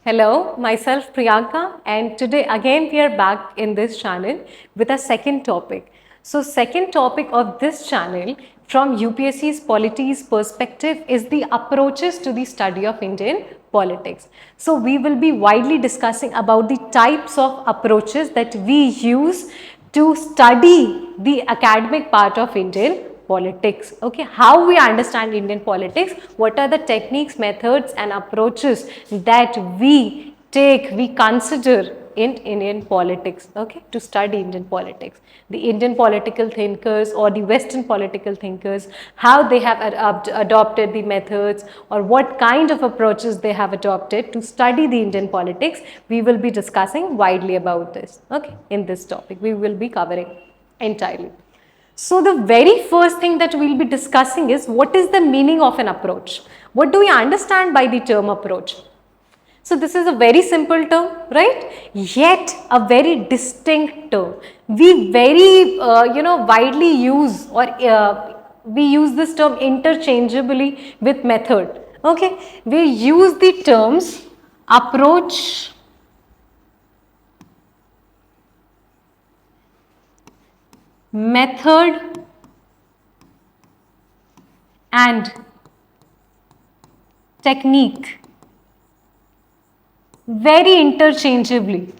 Hello, myself Priyanka, and today again we are back in this channel with a second topic. So second topic of this channel from UPSC's Polity's perspective is the approaches to the study of Indian politics. So we will be widely discussing about the types of approaches that we use to study the academic part of Indian politics. Okay, how we understand Indian politics, what are the techniques, methods and approaches that we consider in Indian politics, okay, to study Indian politics. The Indian political thinkers or the Western political thinkers, how they have adopted the methods or what kind of approaches they have adopted to study the Indian politics. We will be discussing widely about this, okay, in this topic. We will be covering entirely. So the very first thing that we will be discussing is what is the meaning of an approach? What do we understand by the term approach? So this is a very simple term, right? Yet a very distinct term. We very widely use or we use this term interchangeably with method. Okay, we use the terms approach, method and technique very interchangeably.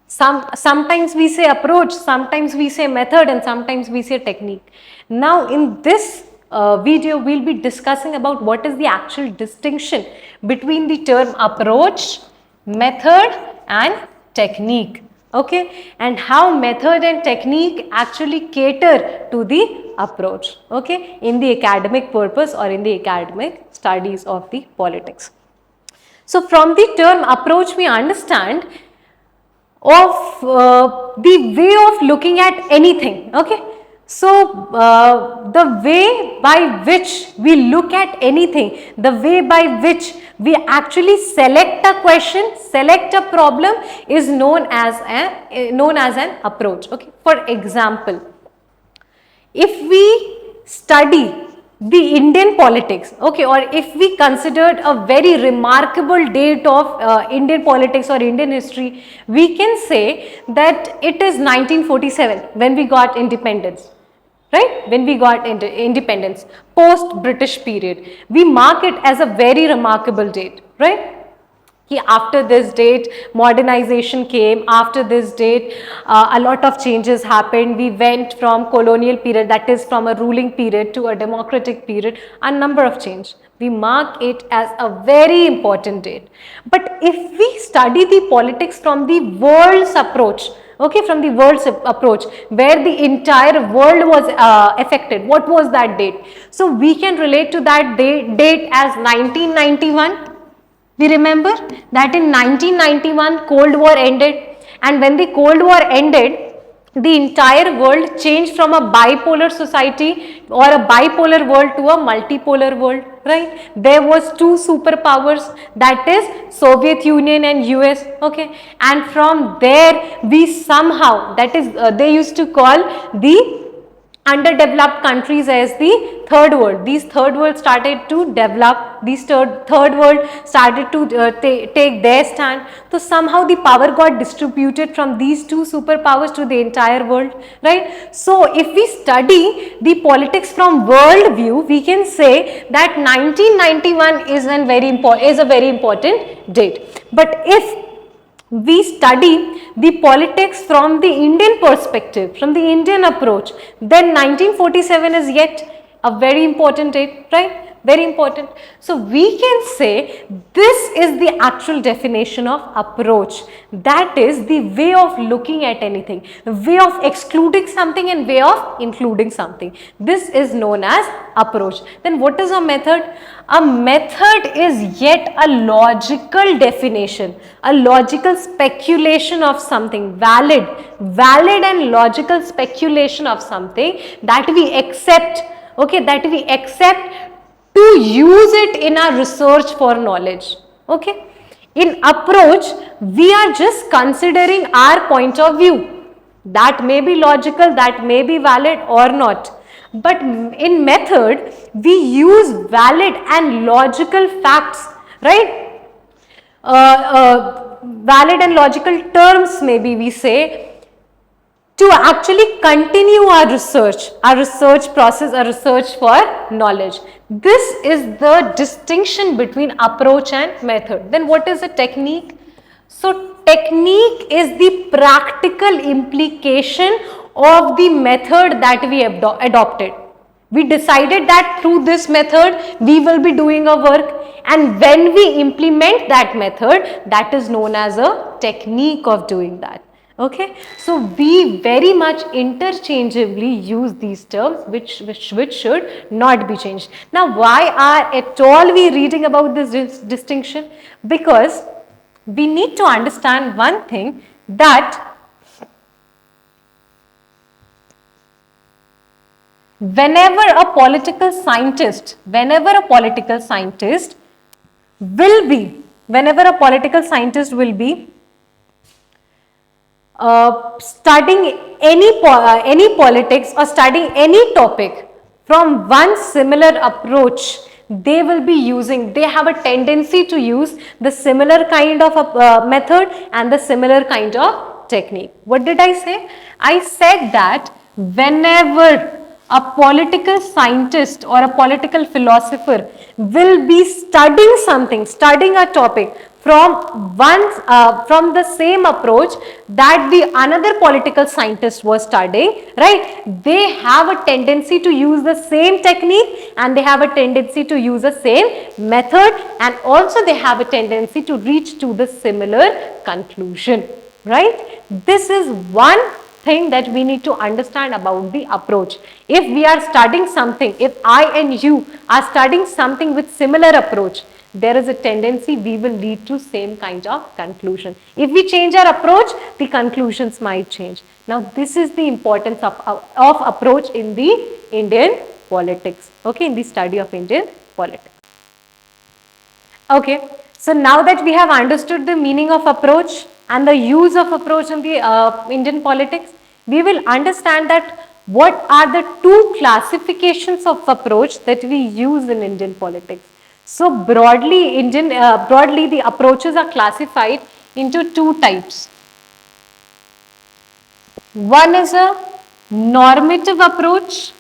Sometimes we say approach, sometimes we say method and sometimes we say technique. Now in this video we will be discussing about what is the actual distinction between the term approach, method and technique. Okay, and how method and technique actually cater to the approach, okay, in the academic purpose or in the academic studies of the politics. So from the term approach we understand of the way of looking at anything, okay. So the way by which we look at anything, the way by which we actually select a question, select a problem is known as an approach. Okay. For example, if we study the Indian politics, okay, or if we considered a very remarkable date of Indian politics or Indian history, we can say that it is 1947 when we got independence. Right, when we got independence, post-British period, we mark it as a very remarkable date, right? After this date, modernization came. After this date, a lot of changes happened. We went from colonial period, that is from a ruling period, to a democratic period, a number of change. We mark it as a very important date. But if we study the politics from the world's approach, okay, from the world's approach, where the entire world was affected, what was that date? So we can relate to that date as 1991. We remember that in 1991 Cold War ended, and when the Cold War ended, the entire world changed from a bipolar society or a bipolar world to a multipolar world, right? There was two superpowers, that is Soviet Union and US, okay, and from there we somehow, that is they used to call the underdeveloped countries as the third world. These third world started to develop, these third world started to take their stand. So somehow the power got distributed from these two superpowers to the entire world, right? So if we study the politics from world view, we can say that 1991 is a very important date. But if we study the politics from the Indian perspective, from the Indian approach, then 1947 is yet a very important date, right? Very important. So we can say this is the actual definition of approach. That is the way of looking at anything, way of excluding something and way of including something. This is known as approach. Then what is a method? A method is yet a logical definition, a logical speculation of something, valid and logical speculation of something that we accept, okay, that we accept to use it in our research for knowledge, okay. In approach, we are just considering our point of view. That may be logical, that may be valid or not. But in method, we use valid and logical facts, right? valid and logical terms, maybe we say, to actually continue our research process, our research for knowledge. This is the distinction between approach and method. Then what is a technique? So technique is the practical implication of the method that we adopted. We decided that through this method we will be doing a work, and when we implement that method, that is known as a technique of doing that. Okay, so we very much interchangeably use these terms, which should not be changed. Now, why are at all we reading about this distinction? Because we need to understand one thing, that whenever a political scientist will be studying any politics or studying any topic from one similar approach, they have a tendency to use the similar kind of method and the similar kind of technique. What did I say? I said that whenever a political scientist or a political philosopher will be studying a topic from the same approach that the another political scientist was studying, right? They have a tendency to use the same technique, and they have a tendency to use the same method, and also they have a tendency to reach to the similar conclusion, right? This is one thing that we need to understand about the approach. If we are studying something, if I and you are studying something with similar approach, there is a tendency we will lead to same kind of conclusion. If we change our approach, the conclusions might change. Now, this is the importance of approach in the Indian politics, okay, in the study of Indian politics. Okay, so now that we have understood the meaning of approach and the use of approach in the Indian politics, we will understand that what are the two classifications of approach that we use in Indian politics. So broadly, the approaches are classified into two types. One is a normative approach.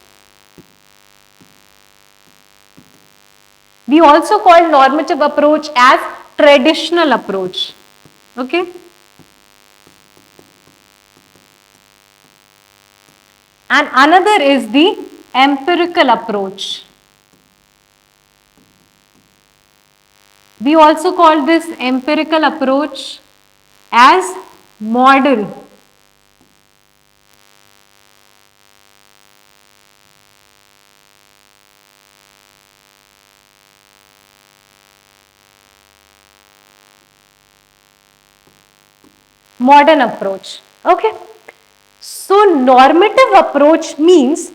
We also call normative approach as traditional approach. Okay. And another is the empirical approach. We also call this empirical approach as model. Modern approach. Okay. So normative approach means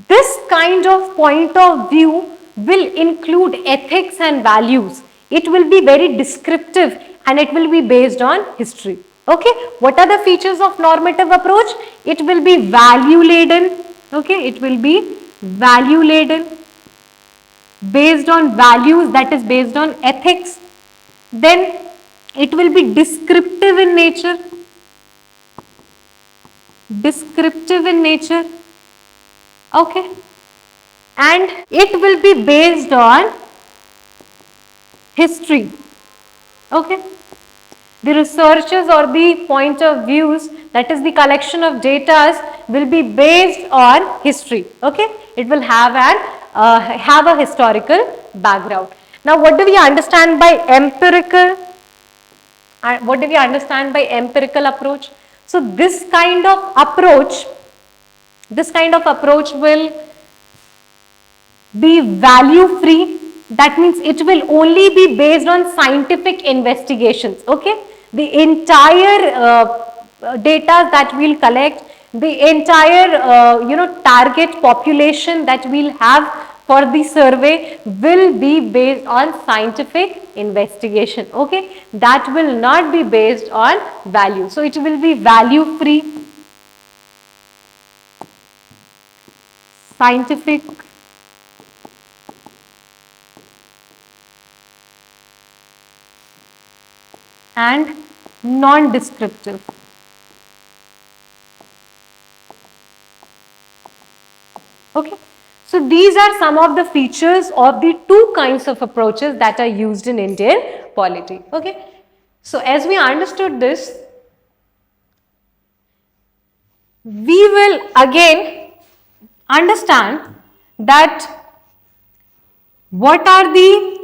this kind of point of view will include ethics and values. It will be very descriptive and it will be based on history. Okay. What are the features of normative approach? It will be value laden. Okay. It will be value laden, based on values, that is based on ethics. Then it will be descriptive in nature. Okay, and it will be based on history. Okay, the researches or the point of views, that is the collection of data, will be based on history. Okay, it will have a historical background. Now, what do we understand by empirical? What do we understand by empirical approach? So this kind of approach will be value free. That means it will only be based on scientific investigations. Okay, the entire data that we'll collect, the entire target population that we'll have for the survey will be based on scientific investigation. Okay, that will not be based on value. So it will be value free, scientific, and non-descriptive. Okay. So these are some of the features of the two kinds of approaches that are used in Indian polity. Okay. So as we understood this, we will again understand that what are the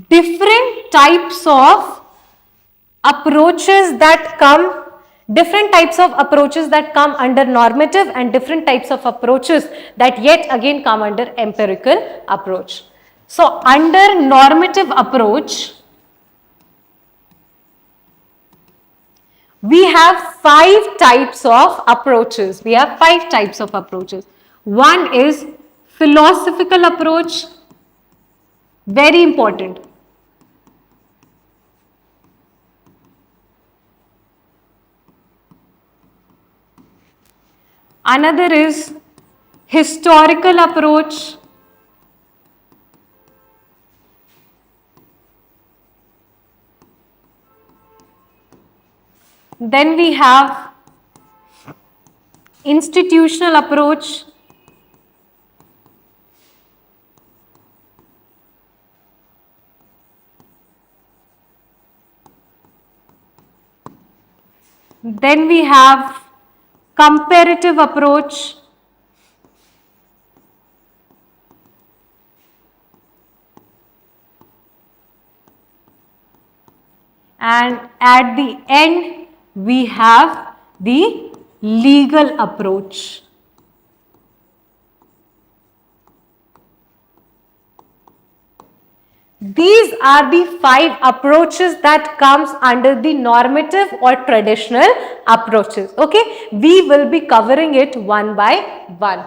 different types of approaches that come, different types of approaches that come under normative and different types of approaches that yet again come under empirical approach. So under normative approach, we have five types of approaches. We have five types of approaches. One is philosophical approach, very important. Another is historical approach. Then we have institutional approach. Then we have comparative approach. And at the end, we have the legal approach. These are the five approaches that comes under the normative or traditional approaches. Okay, we will be covering it one by one.